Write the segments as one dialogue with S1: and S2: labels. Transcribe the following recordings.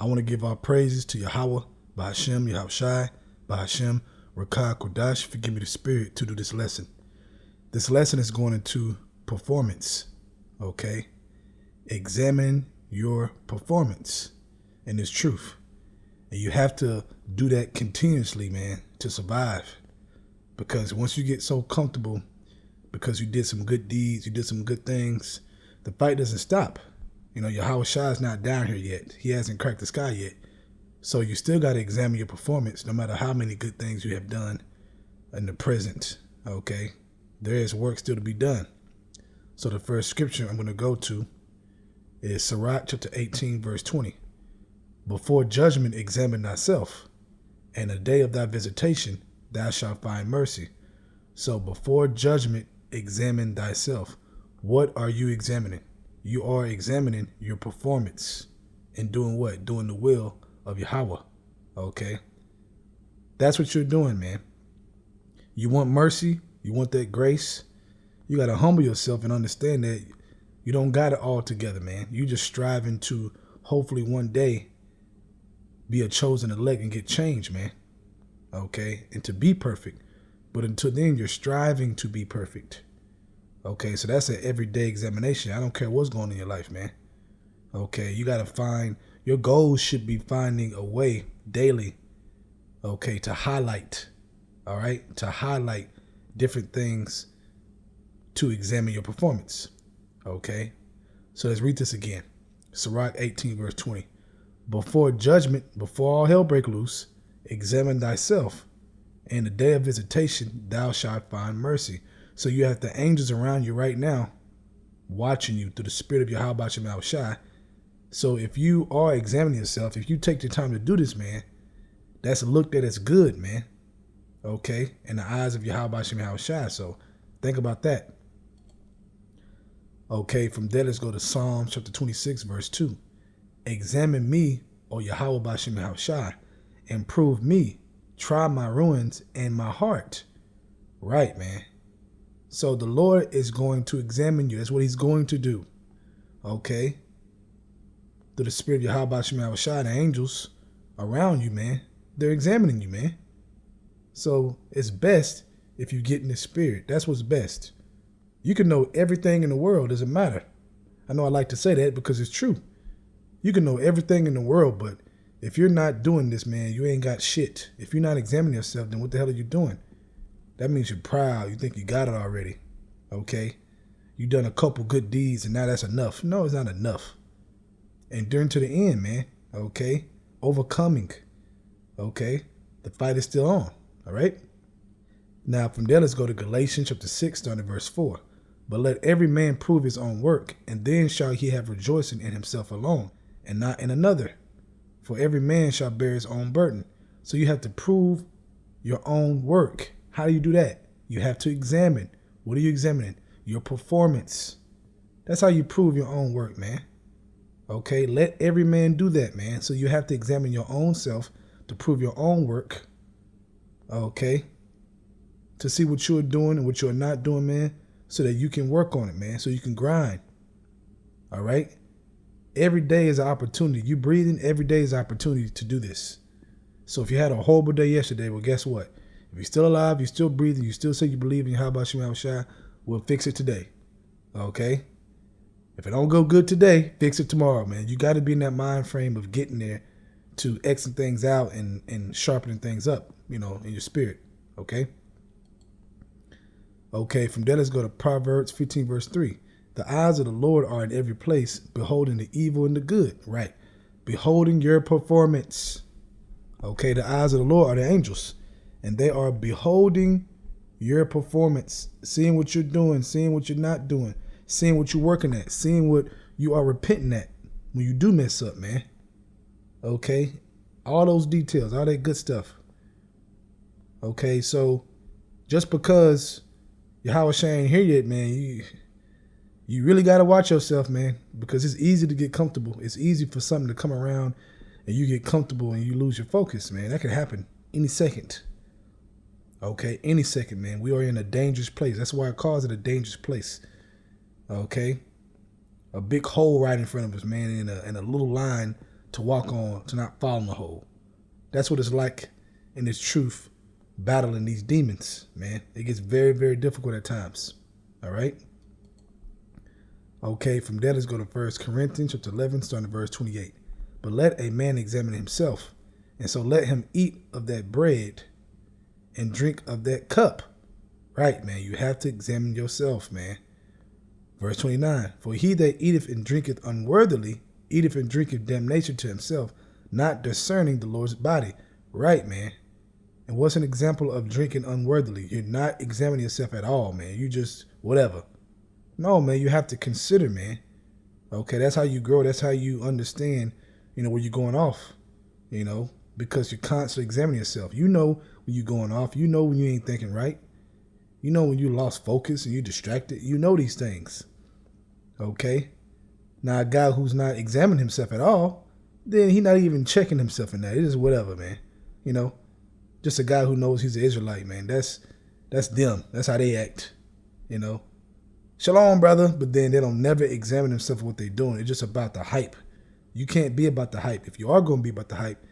S1: I want to give our praises to Yahweh, Bahashem, Yahushai, Bahashem, Rakah, Kodash. Forgive me the spirit to do this lesson. This lesson is going into performance, okay? Examine your performance in this truth. And you have to do that continuously, man, to survive. Because once you get so comfortable, because you did some good deeds, you did some good things, the fight doesn't stop. You know, Yahweh Shai is not down here yet. He hasn't cracked the sky yet. So you still got to examine your performance, no matter how many good things you have done in the present, okay? There is work still to be done. So the first scripture I'm going to go to is Sirach chapter 18, verse 20. Before judgment examine thyself, and the day of thy visitation thou shalt find mercy. So before judgment examine thyself. What are you examining? You are examining your performance and doing what? Doing the will of Yahweh. Okay? That's what you're doing, man. You want mercy. You want that grace. You got to humble yourself and understand that you don't got it all together, man. You just striving to hopefully one day be a chosen elect and get changed, man. Okay? And to be perfect. But until then, you're striving to be perfect. Okay, so that's an everyday examination. I don't care what's going on in your life, man. Okay, you got to find, your goals should be finding a way daily, okay, to highlight, all right, to highlight different things to examine your performance, okay? So let's read this again. Sirach 18, verse 20. Before judgment, before all hell break loose, examine thyself, and the day of visitation thou shalt find mercy. So you have the angels around you right now watching you through the spirit of Yahweh Bashar Yahushai. So if you are examining yourself, if you take the time to do this, man, that's looked at as good, man. Okay? In the eyes of Yahweh Bashar Yahushai. So think about that. Okay, from there, let's go to Psalms chapter 26, verse 2. Examine me, O Yahweh Bashar Yahushai, and prove me. Try my ruins and my heart. Right, man. So the Lord is going to examine you. That's what he's going to do. Okay? Through the spirit of Yahweh Bashar Yahushai, the angels around you, man, they're examining you, man. So it's best if you get in the spirit. That's what's best. You can know everything in the world. Doesn't matter. I know I like to say that because it's true. You can know everything in the world, but if you're not doing this, man, you ain't got shit. If you're not examining yourself, then what the hell are you doing? That means you're proud. You think you got it already. Okay? You done a couple good deeds and now that's enough. No, it's not enough. Enduring to the end, man. Okay? Overcoming. Okay? The fight is still on. All right? Now, from there, let's go to Galatians chapter 6, starting at verse 4. But let every man prove his own work, and then shall he have rejoicing in himself alone, and not in another. For every man shall bear his own burden. So you have to prove your own work. How do you do that? You have to examine. What are you examining? Your performance. That's how you prove your own work, man. Okay, let every man do that, man. So you have to examine your own self to prove your own work. Okay, to see what you're doing and what you're not doing, man, so that you can work on it, man, so you can grind. All right? Every day is an opportunity. You breathing, every day is an opportunity to do this. So if you had a horrible day yesterday, well, guess what? If you're still alive, you're still breathing, you still say you believe in Yahweh Bashar Yahushai, we'll fix it today. Okay? If it don't go good today, fix it tomorrow, man. You got to be in that mind frame of getting there to Xing things out and sharpening things up, you know, in your spirit. Okay? Okay, from there, let's go to Proverbs 15, verse 3. The eyes of the Lord are in every place, beholding the evil and the good. Right. Beholding your performance. Okay, the eyes of the Lord are the angels. And they are beholding your performance, seeing what you're doing, seeing what you're not doing, seeing what you're working at, seeing what you are repenting at when you do mess up, man. Okay? All those details, all that good stuff. Okay, so just because Yahweh Shai ain't here yet, man, you really got to watch yourself, man, because it's easy to get comfortable. It's easy for something to come around and you get comfortable and you lose your focus, man. That can happen any second. Okay, any second, man. We are in a dangerous place. That's why it calls it a dangerous place. Okay, a big hole right in front of us, man, and a little line to walk on, to not fall in the hole. That's what it's like in this truth, battling these demons, man. It gets very, very difficult at times. All right. Okay, from there, let's go to 1 Corinthians chapter 11, starting at verse 28. But let a man examine himself, and so let him eat of that bread and drink of that cup. Right, man. You have to examine yourself, man. Verse 29. For he that eateth and drinketh unworthily, eateth and drinketh damnation to himself, not discerning the Lord's body. Right, man. And what's an example of drinking unworthily? You're not examining yourself at all, man. You just whatever. No, man, you have to consider, man. Okay, that's how you grow. That's how you understand, where you're going off, because you're constantly examining yourself. You know when you're going off. You know when you ain't thinking right. You know when you lost focus and you're distracted. You know these things. Okay? Now, a guy who's not examining himself at all, then he not even checking himself in that. It is whatever, man. Just a guy who knows he's an Israelite, man. That's them. That's how they act, Shalom, brother. But then they don't never examine themselves what they're doing. It's just about the hype. You can't be about the hype. If you are going to be about the hype,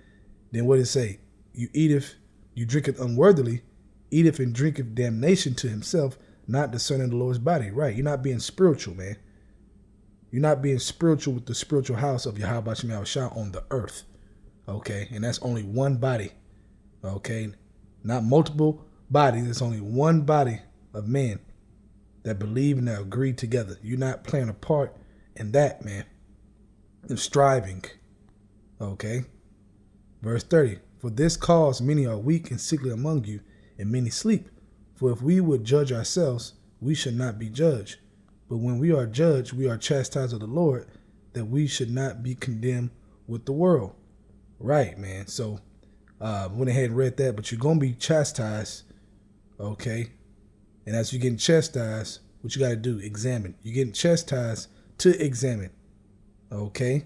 S1: then what does it say? You eateth, you drinketh unworthily, eateth and drinketh damnation to himself, not discerning the Lord's body. Right. You're not being spiritual, man. You're not being spiritual with the spiritual house of Yahweh Shah on the earth. Okay. And that's only one body. Okay. Not multiple bodies. It's only one body of men that believe and that agree together. You're not playing a part in that, man. And striving. Okay. Verse 30. For this cause many are weak and sickly among you, and many sleep. For if we would judge ourselves, we should not be judged. But when we are judged, we are chastised of the Lord, that we should not be condemned with the world. Right, man. So went ahead and read that, but you're going to be chastised. Okay. And as you're getting chastised, what you got to do, examine. You're getting chastised to examine. Okay.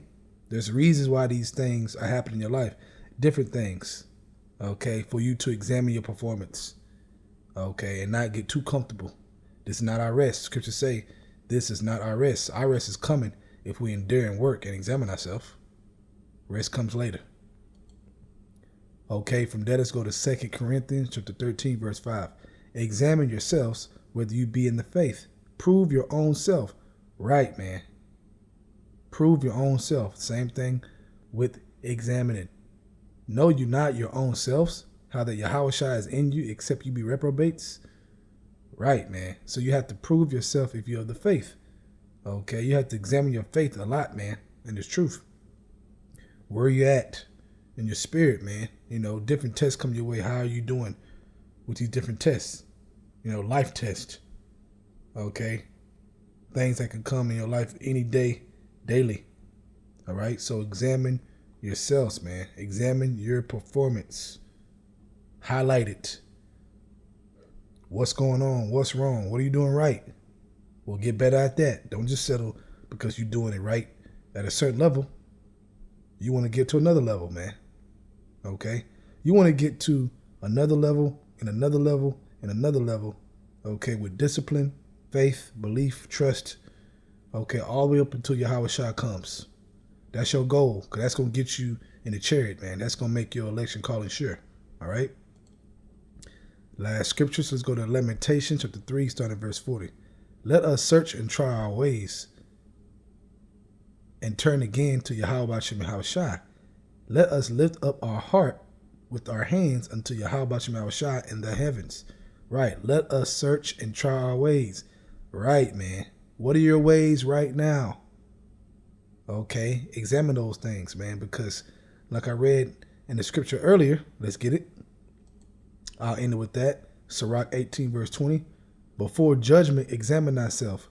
S1: There's reasons why these things are happening in your life. Different things. Okay. For you to examine your performance. Okay. And not get too comfortable. This is not our rest. Scriptures say this is not our rest. Our rest is coming if we endure and work and examine ourselves. Rest comes later. Okay. From there, let's go to 2 Corinthians chapter 13, verse 5. Examine yourselves whether you be in the faith. Prove your own self. Right, man. Prove your own self. Same thing with examining. Know you not your own selves, how that Yahweh Shai is in you, except you be reprobates. Right, man. So you have to prove yourself if you're of the faith. Okay, you have to examine your faith a lot, man, and it's truth. Where are you at in your spirit, man? Different tests come your way. How are you doing with these different tests? Life tests. Okay, things that can come in your life any day, daily. All right, so examine yourselves, man. Examine your performance. Highlight it. What's going on? What's wrong? What are you doing right? Well, get better at that. Don't just settle because you're doing it right at a certain level. You want to get to another level, man. Okay? You want to get to another level and another level and another level. Okay? With discipline, faith, belief, trust. Okay? All the way up until Yahweh Shah comes. That's your goal, because that's going to get you in the chariot, man. That's going to make your election calling sure. All right? Last scriptures. Let's go to Lamentations chapter 3, starting at verse 40. Let us search and try our ways and turn again to Yahweh Shai. Let us lift up our heart with our hands unto Yahweh Shai in the heavens. Right. Let us search and try our ways. Right, man. What are your ways right now? Okay. Examine those things, man, because like I read in the scripture earlier, let's get it. I'll end it with that. Sirach 18, verse 20. Before judgment, examine thyself,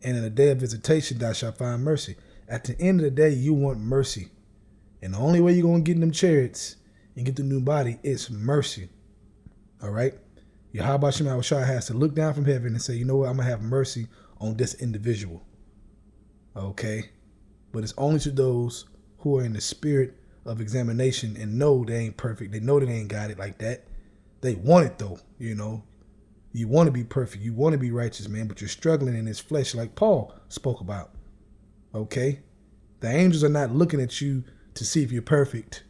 S1: and in the day of visitation, thou shalt find mercy. At the end of the day, you want mercy. And the only way you're going to get in them chariots and get the new body is mercy. All right? Yahweh Shai has to look down from heaven and say, you know what? I'm going to have mercy on this individual. Okay? But it's only to those who are in the spirit of examination and know they ain't perfect. They know they ain't got it like that. They want it, though, You want to be perfect. You want to be righteous, man, but you're struggling in this flesh like Paul spoke about. Okay? The angels are not looking at you to see if you're perfect.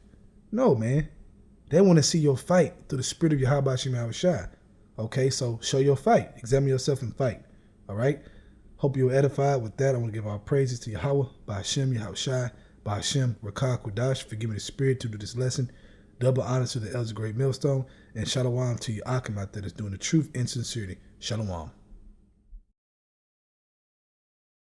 S1: No, man. They want to see your fight through the spirit of Yahweh Bashar Yahushua. Okay, so show your fight. Examine yourself and fight. All right? Hope you're edified. With that, I want to give our praises to Yahweh, Ba'ashem, Yahushua, Ba'ashem, Rakah, Kudash, for giving me the spirit to do this lesson. Double honor to the elders of Great Millstone. And shalom to you, Akim, out there that's doing the truth in sincerity. Shalom.